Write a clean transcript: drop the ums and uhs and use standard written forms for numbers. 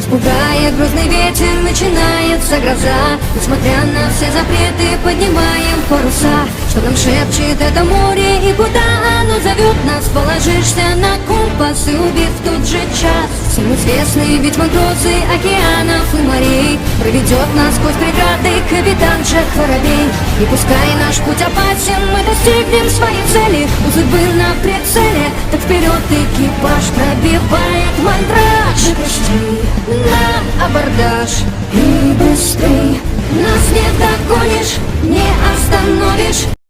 Испугая грозный ветер, начинается гроза. Несмотря на все запреты, поднимаем паруса. Что нам шепчет это море и куда оно зовет нас? Положишься на компас и убив в тот же час. Всем известный ведь угрозы океанов и морей проведет нас сквозь преграды капитан Джек Воробей. И пускай наш путь опасен, мы достигнем своей цели. У судьбы на прицеле, так вперед экипаж пробивает мандраж. Запусти на абордаж и быстрей, нас не догонишь, не остановишь.